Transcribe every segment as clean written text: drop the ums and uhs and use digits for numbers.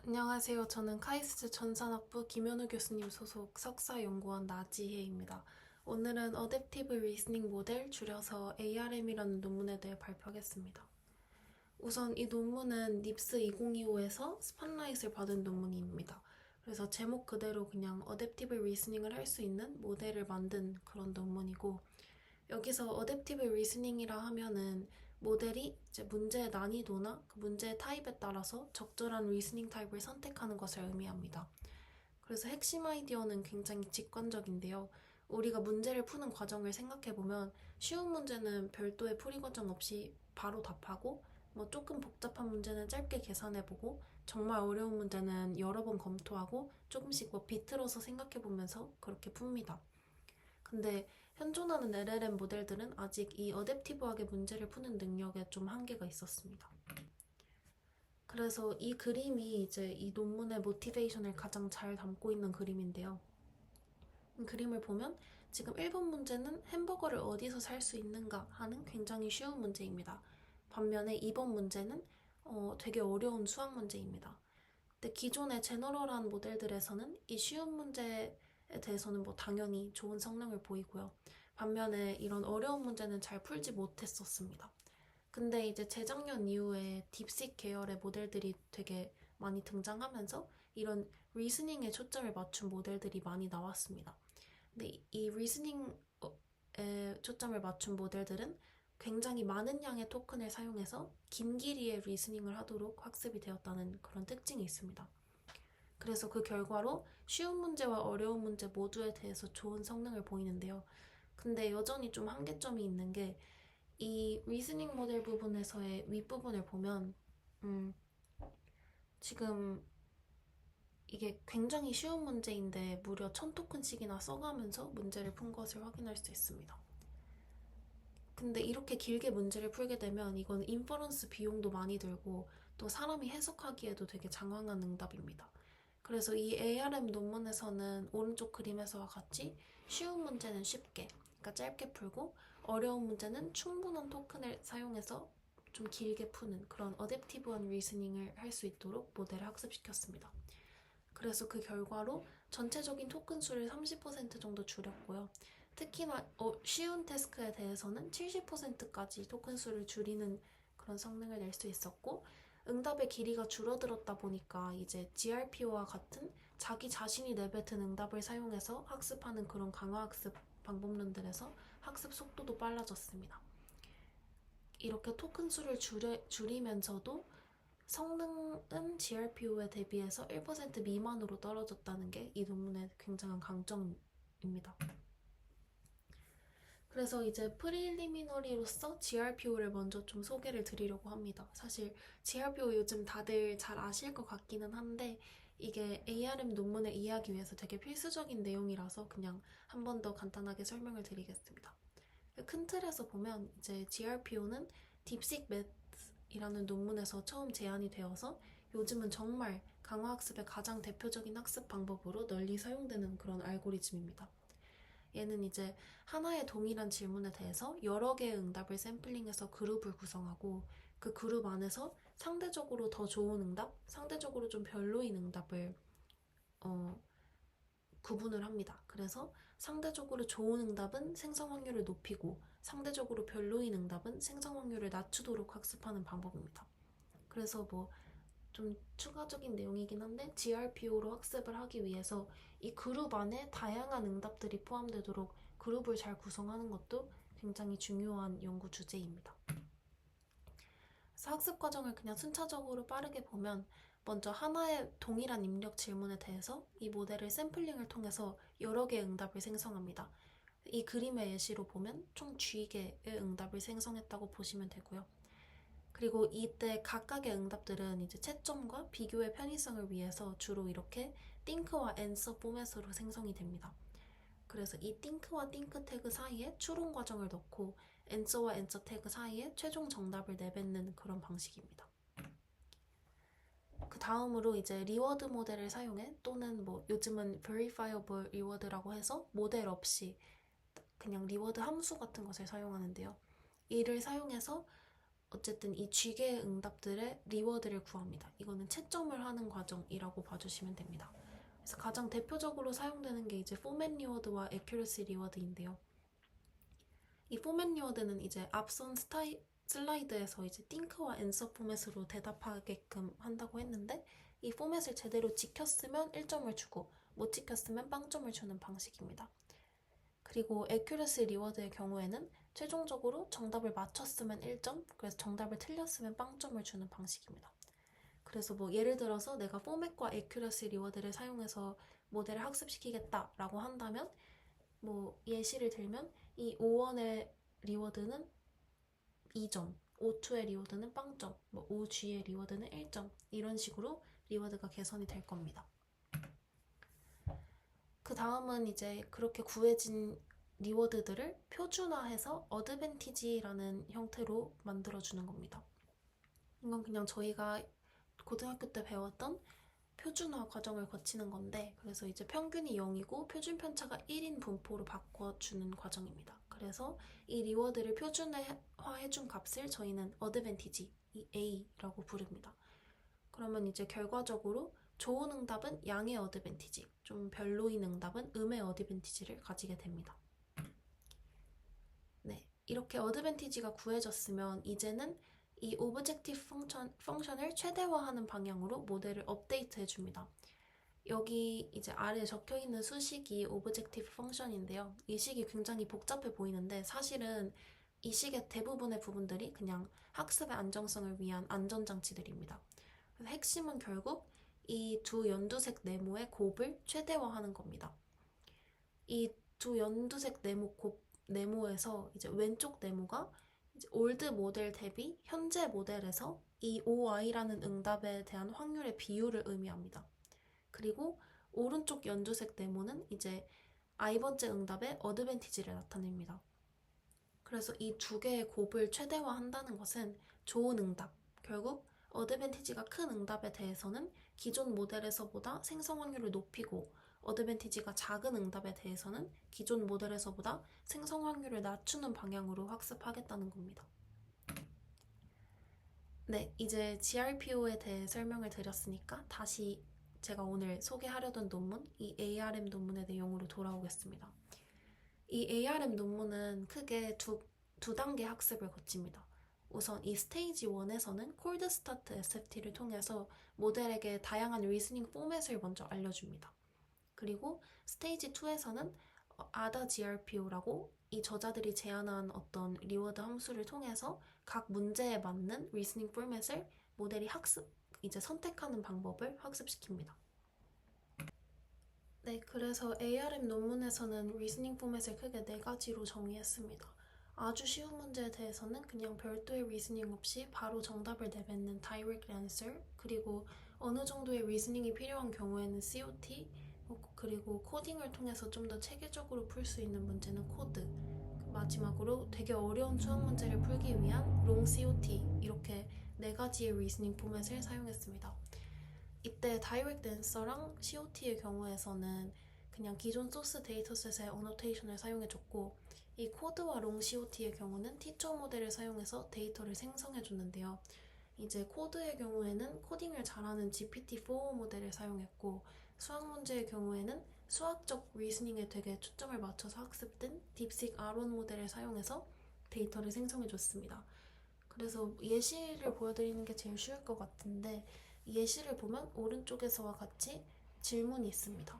안녕하세요. 저는 카이스트 전산학부 김현우 교수님 소속 석사연구원 나지혜입니다. 오늘은 어댑티브 리스닝 모델 줄여서 ARM이라는 논문에 대해 발표하겠습니다. 우선 이 논문은 닙스 2025에서 스팟라이트를 받은 논문입니다. 그래서 제목 그대로 그냥 어댑티브 리스닝을 할 수 있는 모델을 만든 그런 논문이고, 여기서 어댑티브 리스닝이라 하면은 모델이 이제 문제의 난이도나 그 문제의 타입에 따라서 적절한 리스닝 타입을 선택하는 것을 의미합니다. 그래서 핵심 아이디어는 굉장히 직관적인데요. 우리가 문제를 푸는 과정을 생각해보면 쉬운 문제는 별도의 풀이 과정 없이 바로 답하고, 뭐 조금 복잡한 문제는 짧게 계산해보고, 정말 어려운 문제는 여러 번 검토하고 조금씩 뭐 비틀어서 생각해보면서 그렇게 풉니다. 근데 현존하는 LLM 모델들은 아직 이 어댑티브하게 문제를 푸는 능력에 좀 한계가 있었습니다. 그래서 이 그림이 이제 이 논문의 모티베이션을 가장 잘 담고 있는 그림인데요. 이 그림을 보면 지금 1번 문제는 햄버거를 어디서 살 수 있는가 하는 굉장히 쉬운 문제입니다. 반면에 2번 문제는 되게 어려운 수학 문제입니다. 근데 기존의 제너럴한 모델들에서는 이 쉬운 문제에 대해서는 뭐 당연히 좋은 성능을 보이고요. 반면에 이런 어려운 문제는 잘 풀지 못했었습니다. 근데 이제 재작년 이후에 딥식 계열의 모델들이 되게 많이 등장하면서 이런 리스닝에 초점을 맞춘 모델들이 많이 나왔습니다. 근데 이 리스닝에 초점을 맞춘 모델들은 굉장히 많은 양의 토큰을 사용해서 긴 길이의 리스닝을 하도록 학습이 되었다는 그런 특징이 있습니다. 그래서 그 결과로 쉬운 문제와 어려운 문제 모두에 대해서 좋은 성능을 보이는데요. 근데 여전히 좀 한계점이 있는 게 이 리스닝 모델 부분에서의 윗부분을 보면 지금 이게 굉장히 쉬운 문제인데 무려 1000토큰씩이나 써가면서 문제를 푼 것을 확인할 수 있습니다. 근데 이렇게 길게 문제를 풀게 되면 이건 인퍼런스 비용도 많이 들고 또 사람이 해석하기에도 되게 장황한 응답입니다. 그래서 이 ARM 논문에서는 오른쪽 그림에서와 같이 쉬운 문제는 쉽게, 그러니까 짧게 풀고 어려운 문제는 충분한 토큰을 사용해서 좀 길게 푸는 그런 어댑티브한 리스닝을 할 수 있도록 모델을 학습시켰습니다. 그래서 그 결과로 전체적인 토큰 수를 30% 정도 줄였고요. 특히나 쉬운 태스크에 대해서는 70%까지 토큰 수를 줄이는 그런 성능을 낼 수 있었고, 응답의 길이가 줄어들었다 보니까 이제 GRPO와 같은 자기 자신이 내뱉은 응답을 사용해서 학습하는 그런 강화학습 방법론들에서 학습 속도도 빨라졌습니다. 이렇게 토큰 수를 줄이면서도 성능은 GRPO에 대비해서 1% 미만으로 떨어졌다는 게 이 논문의 굉장한 강점입니다. 그래서 이제 프리리미너리로서 GRPO를 먼저 좀 소개를 드리려고 합니다. 사실 GRPO 요즘 다들 잘 아실 것 같기는 한데 이게 ARM 논문을 이해하기 위해서 되게 필수적인 내용이라서 그냥 한 번 더 간단하게 설명을 드리겠습니다. 큰 틀에서 보면 이제 GRPO는 딥식 맷이라는 논문에서 처음 제안이 되어서 요즘은 정말 강화학습의 가장 대표적인 학습 방법으로 널리 사용되는 그런 알고리즘입니다. 얘는 이제 하나의 동일한 질문에 대해서 여러 개의 응답을 샘플링해서 그룹을 구성하고 그 그룹 안에서 상대적으로 더 좋은 응답, 상대적으로 좀 별로인 응답을 구분을 합니다. 그래서 상대적으로 좋은 응답은 생성 확률을 높이고 상대적으로 별로인 응답은 생성 확률을 낮추도록 학습하는 방법입니다. 그래서 뭐 좀 추가적인 내용이긴 한데 GRPO로 학습을 하기 위해서 이 그룹 안에 다양한 응답들이 포함되도록 그룹을 잘 구성하는 것도 굉장히 중요한 연구 주제입니다. 그래서 학습 과정을 그냥 순차적으로 빠르게 보면 먼저 하나의 동일한 입력 질문에 대해서 이 모델을 샘플링을 통해서 여러 개의 응답을 생성합니다. 이 그림의 예시로 보면 총 G개의 응답을 생성했다고 보시면 되고요. 그리고 이때 각각의 응답들은 이제 채점과 비교의 편의성을 위해서 주로 이렇게 think와 answer 포맷으로 생성이 됩니다. 그래서 이 think와 think 태그 사이에 추론 과정을 넣고 answer와 answer 태그 사이에 최종 정답을 내뱉는 그런 방식입니다. 그 다음으로 이제 리워드 모델을 사용해 또는 뭐 요즘은 verifiable reward라고 해서 모델 없이 그냥 리워드 함수 같은 것을 사용하는데요. 이를 사용해서 어쨌든 이 쥐개의 응답들의 리워드를 구합니다. 이거는 채점을 하는 과정이라고 봐주시면 됩니다. 그래서 가장 대표적으로 사용되는 게 이제 포맷 리워드와 애큐러시 리워드인데요. 이 포맷 리워드는 이제 앞선 슬라이드에서 이제 띵크와 앤서 포맷으로 대답하게끔 한다고 했는데, 이 포맷을 제대로 지켰으면 1점을 주고 못 지켰으면 빵점을 주는 방식입니다. 그리고 애큐러시 리워드의 경우에는 최종적으로 정답을 맞췄으면 1점, 그래서 정답을 틀렸으면 빵점을 주는 방식입니다. 그래서 뭐 예를 들어서 내가 포맷과 애큐러시 리워드를 사용해서 모델을 학습시키겠다라고 한다면, 뭐 예시를 들면 이 O1의 리워드는 2점, O2의 리워드는 빵점, 뭐 OG의 리워드는 1점, 이런 식으로 리워드가 개선이 될 겁니다. 그 다음은 이제 그렇게 구해진 리워드들을 표준화해서 어드밴티지라는 형태로 만들어주는 겁니다. 이건 그냥 저희가 고등학교 때 배웠던 표준화 과정을 거치는 건데, 그래서 이제 평균이 0이고 표준 편차가 1인 분포로 바꿔주는 과정입니다. 그래서 이 리워드를 표준화해준 값을 저희는 어드밴티지, A라고 부릅니다. 그러면 이제 결과적으로 좋은 응답은 양의 어드밴티지, 좀 별로인 응답은 음의 어드밴티지를 가지게 됩니다. 네, 이렇게 어드밴티지가 구해졌으면 이제는 이 오브젝티브 펑션을 최대화하는 방향으로 모델을 업데이트 해줍니다. 여기 이제 아래에 적혀있는 수식이 오브젝티브 펑션인데요. 이 식이 굉장히 복잡해 보이는데 사실은 이 식의 대부분의 부분들이 그냥 학습의 안정성을 위한 안전장치들입니다. 그래서 핵심은 결국 이 두 연두색 네모의 곱을 최대화하는 겁니다. 이 두 연두색 네모에서 이제 왼쪽 네모가 이제 올드 모델 대비 현재 모델에서 이 OI라는 응답에 대한 확률의 비율을 의미합니다. 그리고 오른쪽 연두색 네모는 이제 i번째 응답의 어드밴티지를 나타냅니다. 그래서 이 두 개의 곱을 최대화한다는 것은 좋은 응답, 결국 어드밴티지가 큰 응답에 대해서는 기존 모델에서보다 생성 확률을 높이고, 어드밴티지가 작은 응답에 대해서는 기존 모델에서보다 생성 확률을 낮추는 방향으로 학습하겠다는 겁니다. 네, 이제 GRPO에 대해 설명을 드렸으니까 다시 제가 오늘 소개하려던 논문, 이 ARM 논문의 내용으로 돌아오겠습니다. 이 ARM 논문은 크게 두 단계 학습을 거칩니다. 우선 이 스테이지 1에서는 콜드 스타트 SFT를 통해서 모델에게 다양한 리스닝 포맷을 먼저 알려줍니다. 그리고 스테이지 2에서는 ADA GRPO라고 이 저자들이 제안한 어떤 리워드 함수를 통해서 각 문제에 맞는 리스닝 포맷을 모델이 이제 선택하는 방법을 학습시킵니다. 네, 그래서 ARM 논문에서는 리스닝 포맷을 크게 4가지로 정의했습니다. 아주 쉬운 문제에 대해서는 그냥 별도의 리스닝 없이 바로 정답을 내뱉는 direct answer, 그리고 어느 정도의 리스닝이 필요한 경우에는 COT, 그리고 코딩을 통해서 좀 더 체계적으로 풀 수 있는 문제는 코드, 마지막으로 되게 어려운 수학 문제를 풀기 위한 long COT, 이렇게 4가지의 리스닝 포맷을 사용했습니다. 이때 direct answer랑 COT의 경우에서는 그냥 기존 소스 데이터셋의 어노테이션을 사용해줬고, 이 코드와 long COT의 경우는 티처 모델을 사용해서 데이터를 생성해줬는데요. 이제 코드의 경우에는 코딩을 잘하는 GPT-4 모델을 사용했고, 수학 문제의 경우에는 수학적 리스닝에 되게 초점을 맞춰서 학습된 딥식 R1 모델을 사용해서 데이터를 생성해줬습니다. 그래서 예시를 보여드리는 게 제일 쉬울 것 같은데, 예시를 보면 오른쪽에서와 같이 질문이 있습니다.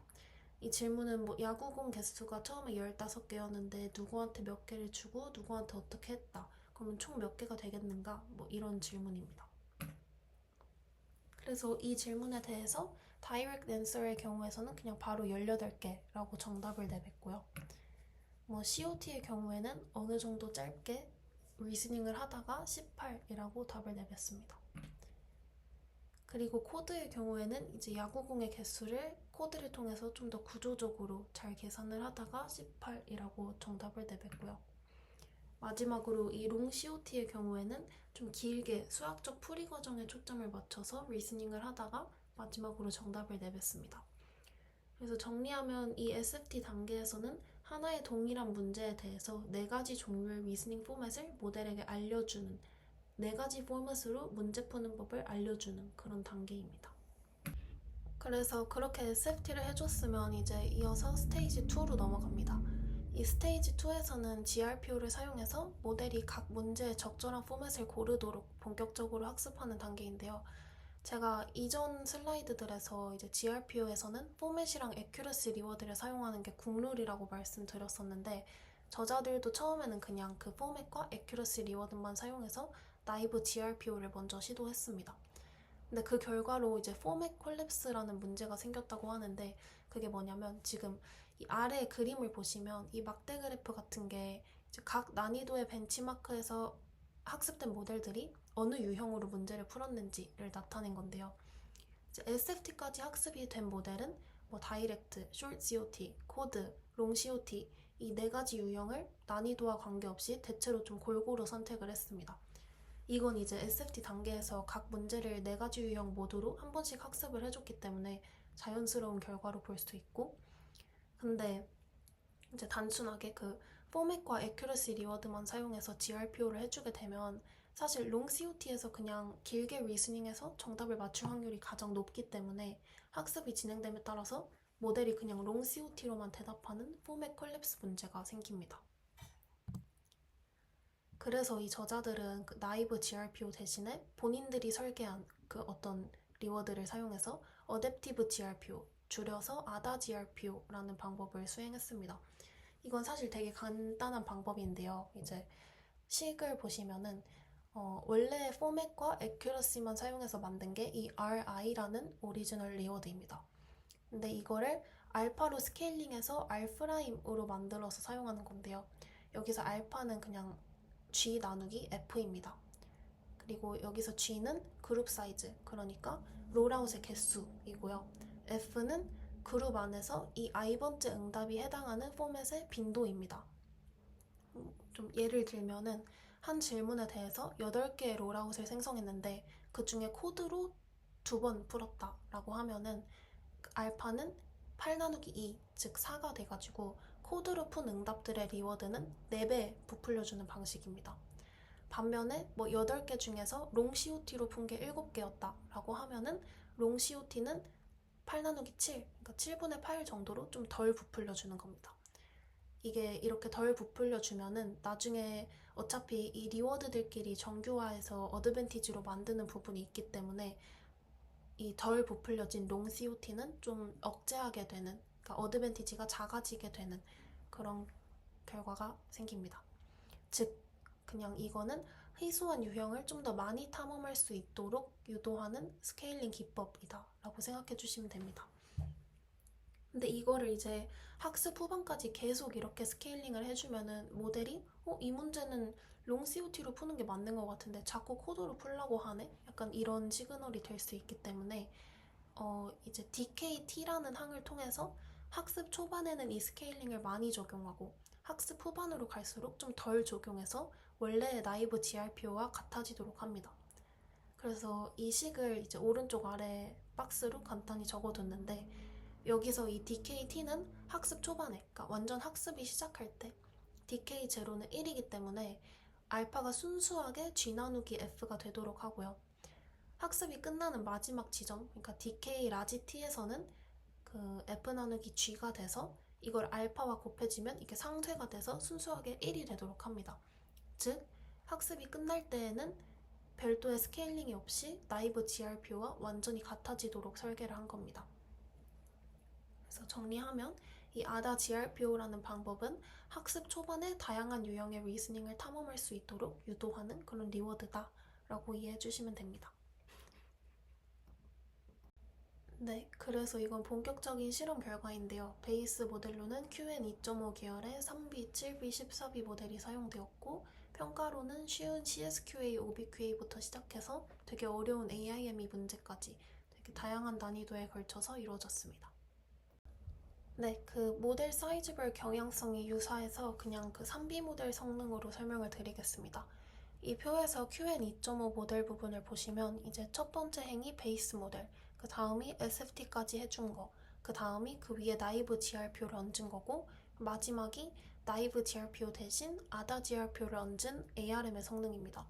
이 질문은 뭐 야구공 개수가 처음에 15개였는데 누구한테 몇 개를 주고 누구한테 어떻게 했다. 그러면 총 몇 개가 되겠는가? 뭐 이런 질문입니다. 그래서 이 질문에 대해서 direct answer의 경우에서는 그냥 바로 18개라고 정답을 내뱉고요. 뭐 COT의 경우에는 어느 정도 짧게 리스닝을 하다가 18이라고 답을 내뱉습니다. 그리고 코드의 경우에는 이제 야구공의 개수를 코드를 통해서 좀 더 구조적으로 잘 계산을 하다가 18이라고 정답을 내뱉고요. 마지막으로 이 롱 COT의 경우에는 좀 길게 수학적 풀이 과정에 초점을 맞춰서 리스닝을 하다가 마지막으로 정답을 내뱉습니다. 그래서 정리하면 이 SFT 단계에서는 하나의 동일한 문제에 대해서 4가지 종류의 리스닝 포맷을 모델에게 알려주는 4가지 포맷으로 문제 푸는 법을 알려주는 그런 단계입니다. 그래서 그렇게 SFT를 해줬으면 이제 이어서 스테이지 2로 넘어갑니다. 이 스테이지 2에서는 GRPO를 사용해서 모델이 각 문제에 적절한 포맷을 고르도록 본격적으로 학습하는 단계인데요. 제가 이전 슬라이드들에서 이제 GRPO에서는 포맷이랑 애큐러시 리워드를 사용하는 게 국룰이라고 말씀드렸었는데, 저자들도 처음에는 그냥 그 포맷과 애큐러시 리워드만 사용해서 나이브 GRPO를 먼저 시도했습니다. 근데 그 결과로 이제 포맷 콜랩스라는 문제가 생겼다고 하는데, 그게 뭐냐면 지금 이 아래 그림을 보시면 이 막대 그래프 같은 게 이제 각 난이도의 벤치마크에서 학습된 모델들이 어느 유형으로 문제를 풀었는지를 나타낸 건데요. 이제 SFT까지 학습이 된 모델은 뭐 다이렉트, 숏 COT, 코드, 롱 COT 이 4가지 유형을 난이도와 관계없이 대체로 좀 골고루 선택을 했습니다. 이건 이제 SFT 단계에서 각 문제를 4가지 유형 모두로 한 번씩 학습을 해줬기 때문에 자연스러운 결과로 볼 수 있고, 근데 이제 단순하게 그 포맷과 애큐러시 리워드만 사용해서 GRPO를 해주게 되면 사실 롱 COT에서 그냥 길게 리스닝해서 정답을 맞출 확률이 가장 높기 때문에 학습이 진행됨에 따라서 모델이 그냥 롱 COT로만 대답하는 포맷 콜랩스 문제가 생깁니다. 그래서 이 저자들은 그 나이브 GRPO 대신에 본인들이 설계한 그 어떤 리워드를 사용해서 어댑티브 GRPO, 줄여서 ADA GRPO라는 방법을 수행했습니다. 이건 사실 되게 간단한 방법인데요. 이제 식을 보시면은 원래 포맷과 애큐러시만 사용해서 만든 게 이 RI라는 오리지널 리워드입니다. 근데 이거를 알파로 스케일링해서 R'으로 만들어서 사용하는 건데요. 여기서 알파는 그냥 G 나누기 F입니다. 그리고 여기서 G는 그룹 사이즈, 그러니까 롤아웃의 개수이고요. F는 그룹 안에서 이 i번째 응답이 해당하는 포맷의 빈도입니다. 좀 예를 들면은 한 질문에 대해서 8개의 롤아웃을 생성했는데 그 중에 코드로 2번 풀었다라고 하면은 알파는 8 나누기 2, 즉 4가 돼가지고 코드로 푼 응답들의 리워드는 4배 부풀려주는 방식입니다. 반면에 뭐 8개 중에서 롱 COT로 푼 게 7개였다 라고 하면은 롱 COT는 8 나누기 7, 그러니까 7분의 8 정도로 좀 덜 부풀려주는 겁니다. 이게 이렇게 덜 부풀려주면은 나중에 어차피 이 리워드들끼리 정규화해서 어드밴티지로 만드는 부분이 있기 때문에 이 덜 부풀려진 롱 COT는 좀 억제하게 되는, 그러니까 어드밴티지가 작아지게 되는 그런 결과가 생깁니다. 즉 그냥 이거는 희소한 유형을 좀 더 많이 탐험할 수 있도록 유도하는 스케일링 기법이다 라고 생각해 주시면 됩니다. 근데 이거를 이제 학습 후반까지 계속 이렇게 스케일링을 해주면은 모델이 이 문제는 롱 COT로 푸는 게 맞는 것 같은데 자꾸 코드로 풀라고 하네? 약간 이런 시그널이 될 수 있기 때문에 이제 DKT라는 항을 통해서 학습 초반에는 이 스케일링을 많이 적용하고 학습 후반으로 갈수록 좀 덜 적용해서 원래의 나이브 GRPO와 같아지도록 합니다. 그래서 이 식을 이제 오른쪽 아래 박스로 간단히 적어뒀는데, 여기서 이 DKT는 학습 초반에, 그러니까 완전 학습이 시작할 때 DK0는 1이기 때문에 알파가 순수하게 G 나누기 F가 되도록 하고요. 학습이 끝나는 마지막 지점, 그러니까 DK 라지 T에서는 그 F 나누기 G가 돼서 이걸 알파와 곱해지면 이게 상쇄가 돼서 순수하게 1이 되도록 합니다. 즉, 학습이 끝날 때에는 별도의 스케일링이 없이 나이브 GRPO와 완전히 같아지도록 설계를 한 겁니다. 그래서 정리하면 이 ADA GRPO라는 방법은 학습 초반에 다양한 유형의 리스닝을 탐험할 수 있도록 유도하는 그런 리워드다 라고 이해해 주시면 됩니다. 네, 그래서 이건 본격적인 실험 결과인데요. 베이스 모델로는 QN2.5 계열의 3B, 7B, 14B 모델이 사용되었고, 평가로는 쉬운 CSQA, OBQA부터 시작해서 되게 어려운 AIME 문제까지 되게 다양한 난이도에 걸쳐서 이루어졌습니다. 네, 그 모델 사이즈별 경향성이 유사해서 그냥 그 3B 모델 성능으로 설명을 드리겠습니다. 이 표에서 QN2.5 모델 부분을 보시면 이제 첫 번째 행이 베이스 모델, 그 다음이 SFT까지 해준 거, 그 다음이 그 위에 나이브 GRPO를 얹은 거고, 마지막이 나이브 GRPO 대신 ADA GRPO를 얹은 ARM의 성능입니다.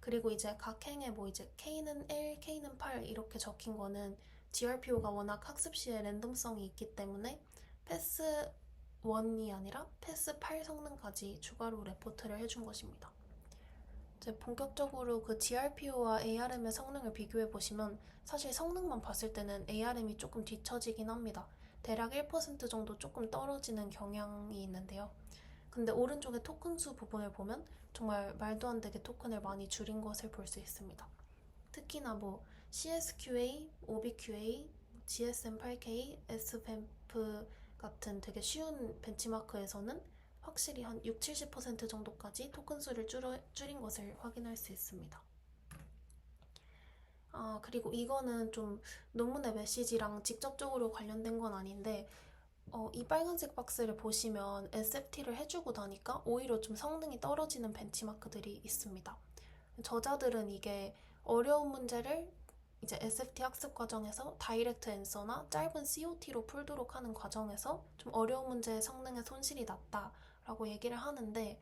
그리고 이제 각 행에 뭐 이제 K는 1, K는 8 이렇게 적힌 거는 GRPO가 워낙 학습 시에 랜덤성이 있기 때문에 패스 1이 아니라 패스 8 성능까지 추가로 레포트를 해준 것입니다. 이제 본격적으로 그 GRPO와 ARM의 성능을 비교해 보시면 사실 성능만 봤을 때는 ARM이 조금 뒤처지긴 합니다. 대략 1% 정도 조금 떨어지는 경향이 있는데요. 근데 오른쪽에 토큰 수 부분을 보면 정말 말도 안 되게 토큰을 많이 줄인 것을 볼 수 있습니다. 특히나 뭐 CSQA, OBQA, GSM8K, SVAMP 같은 되게 쉬운 벤치마크에서는 확실히 한 60-70% 정도까지 토큰 수를 줄인 것을 확인할 수 있습니다. 그리고 이거는 좀 논문의 메시지랑 직접적으로 관련된 건 아닌데 이 빨간색 박스를 보시면 SFT를 해주고 나니까 오히려 좀 성능이 떨어지는 벤치마크들이 있습니다. 저자들은 이게 어려운 문제를 이제 SFT 학습 과정에서 다이렉트 앤서나 짧은 COT로 풀도록 하는 과정에서 좀 어려운 문제의 성능에 손실이 났다라고 얘기를 하는데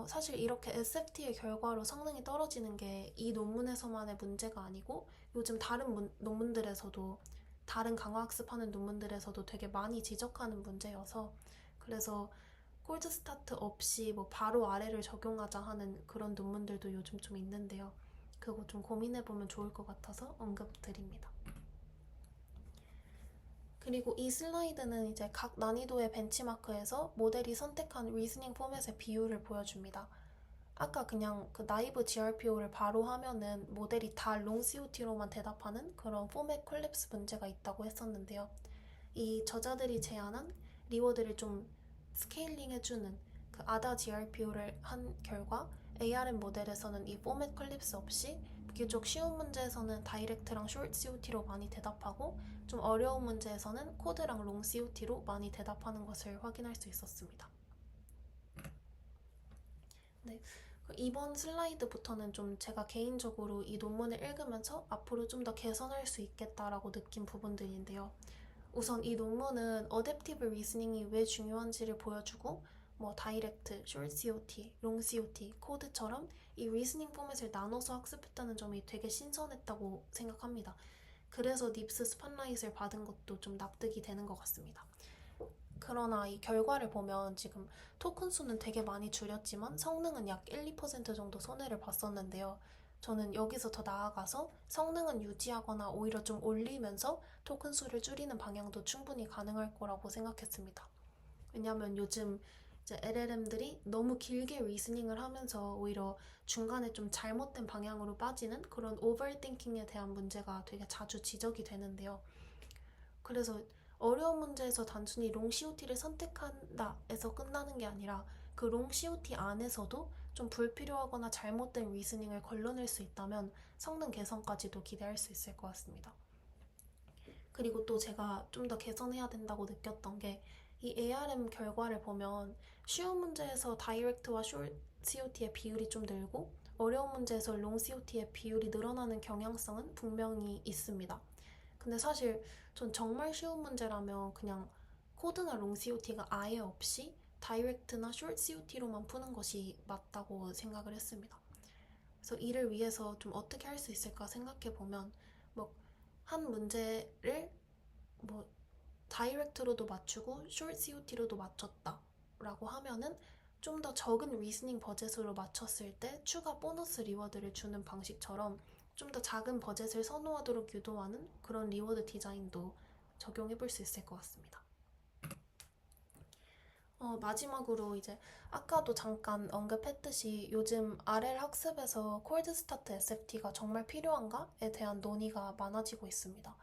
사실 이렇게 SFT의 결과로 성능이 떨어지는 게 이 논문에서만의 문제가 아니고 요즘 다른 논문들에서도 다른 강화학습하는 논문들에서도 되게 많이 지적하는 문제여서 그래서 콜드 스타트 없이 뭐 바로 아래를 적용하자 하는 그런 논문들도 요즘 좀 있는데요. 그거 좀 고민해보면 좋을 것 같아서 언급드립니다. 그리고 이 슬라이드는 이제 각 난이도의 벤치마크에서 모델이 선택한 리스닝 포맷의 비율을 보여줍니다. 아까 그냥 그 나이브 GRPO를 바로 하면은 모델이 다 롱 COT로만 대답하는 그런 포맷 콜랩스 문제가 있다고 했었는데요. 이 저자들이 제안한 리워드를 좀 스케일링 해주는 그 아다 GRPO를 한 결과 ARM 모델에서는 이 포맷 콜립스 없이 비교적 쉬운 문제에서는 다이렉트랑 숏 COT로 많이 대답하고 좀 어려운 문제에서는 코드랑 롱 COT로 많이 대답하는 것을 확인할 수 있었습니다. 네, 이번 슬라이드부터는 좀 제가 개인적으로 이 논문을 읽으면서 앞으로 좀 더 개선할 수 있겠다라고 느낀 부분들인데요. 우선 이 논문은 어댑티브 리스닝이 왜 중요한지를 보여주고 뭐 다이렉트, 숏 COT, 롱 COT, 코드처럼 이 리스닝 포맷을 나눠서 학습했다는 점이 되게 신선했다고 생각합니다. 그래서 닙스 스팟라이트를 받은 것도 좀 납득이 되는 것 같습니다. 그러나 이 결과를 보면 지금 토큰 수는 되게 많이 줄였지만 성능은 약 1-2% 정도 손해를 봤었는데요. 저는 여기서 더 나아가서 성능은 유지하거나 오히려 좀 올리면서 토큰 수를 줄이는 방향도 충분히 가능할 거라고 생각했습니다. 왜냐하면 요즘 이제 LLM들이 너무 길게 리스닝을 하면서 오히려 중간에 좀 잘못된 방향으로 빠지는 그런 오버띵킹에 대한 문제가 되게 자주 지적이 되는데요. 그래서 어려운 문제에서 단순히 롱 COT를 선택한다 에서 끝나는 게 아니라 그 롱 COT 안에서도 좀 불필요하거나 잘못된 리스닝을 걸러낼 수 있다면 성능 개선까지도 기대할 수 있을 것 같습니다. 그리고 또 제가 좀 더 개선해야 된다고 느꼈던 게 이 ARM 결과를 보면 쉬운 문제에서 다이렉트와 숏 COT의 비율이 좀 늘고 어려운 문제에서 롱 COT의 비율이 늘어나는 경향성은 분명히 있습니다. 근데 사실 전 정말 쉬운 문제라면 그냥 코드나 롱 COT가 아예 없이 다이렉트나 숏 COT로만 푸는 것이 맞다고 생각을 했습니다. 그래서 이를 위해서 좀 어떻게 할 수 있을까 생각해 보면 뭐 한 문제를 뭐 다이렉트로도 맞추고 숏 COT로도 맞췄다 라고 하면은 좀 더 적은 리스닝 버젯으로 맞췄을 때 추가 보너스 리워드를 주는 방식처럼 좀 더 작은 버젯을 선호하도록 유도하는 그런 리워드 디자인도 적용해 볼 수 있을 것 같습니다. 마지막으로 이제 아까도 잠깐 언급했듯이 요즘 RL 학습에서 콜드 스타트 SFT가 정말 필요한가에 대한 논의가 많아지고 있습니다.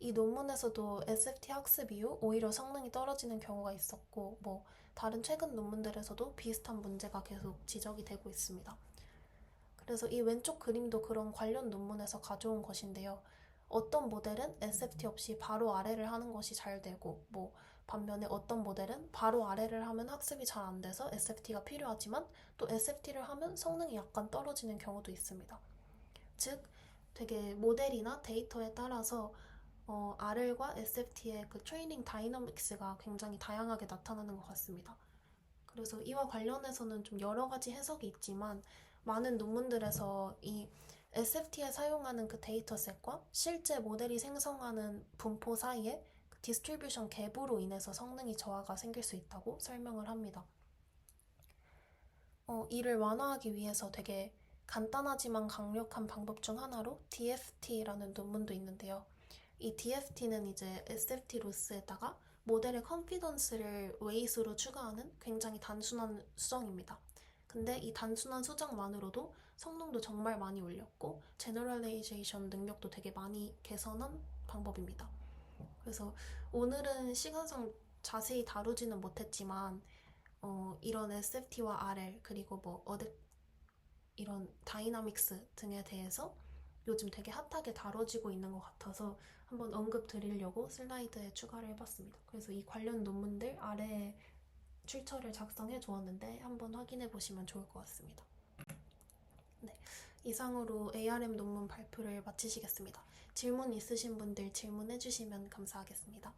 이 논문에서도 SFT 학습 이후 오히려 성능이 떨어지는 경우가 있었고 뭐 다른 최근 논문들에서도 비슷한 문제가 계속 지적이 되고 있습니다. 그래서 이 왼쪽 그림도 그런 관련 논문에서 가져온 것인데요. 어떤 모델은 SFT 없이 바로 아래를 하는 것이 잘 되고 뭐 반면에 어떤 모델은 바로 아래를 하면 학습이 잘 안 돼서 SFT가 필요하지만 또 SFT를 하면 성능이 약간 떨어지는 경우도 있습니다. 즉 되게 모델이나 데이터에 따라서 RL과 SFT의 그 트레이닝 다이너믹스가 굉장히 다양하게 나타나는 것 같습니다. 그래서 이와 관련해서는 좀 여러 가지 해석이 있지만 많은 논문들에서 이 SFT에 사용하는 그 데이터셋과 실제 모델이 생성하는 분포 사이에 그 디스트리뷰션 갭으로 인해서 성능이 저하가 생길 수 있다고 설명을 합니다. 이를 완화하기 위해서 되게 간단하지만 강력한 방법 중 하나로 DFT라는 논문도 있는데요. 이 DFT는 이제 SFT 로스에다가 모델의 컨피던스를 웨이스로 추가하는 굉장히 단순한 수정입니다. 근데 이 단순한 수정만으로도 성능도 정말 많이 올렸고 제너럴레이제이션 능력도 되게 많이 개선한 방법입니다. 그래서 오늘은 시간상 자세히 다루지는 못했지만 이런 SFT와 RL 그리고 이런 다이나믹스 등에 대해서 요즘 되게 핫하게 다뤄지고 있는 것 같아서 한번 언급 드리려고 슬라이드에 추가를 해봤습니다. 그래서 이 관련 논문들 아래에 출처를 작성해 주었는데 한번 확인해 보시면 좋을 것 같습니다. 네, 이상으로 ARM 논문 발표를 마치시겠습니다. 질문 있으신 분들 질문해 주시면 감사하겠습니다.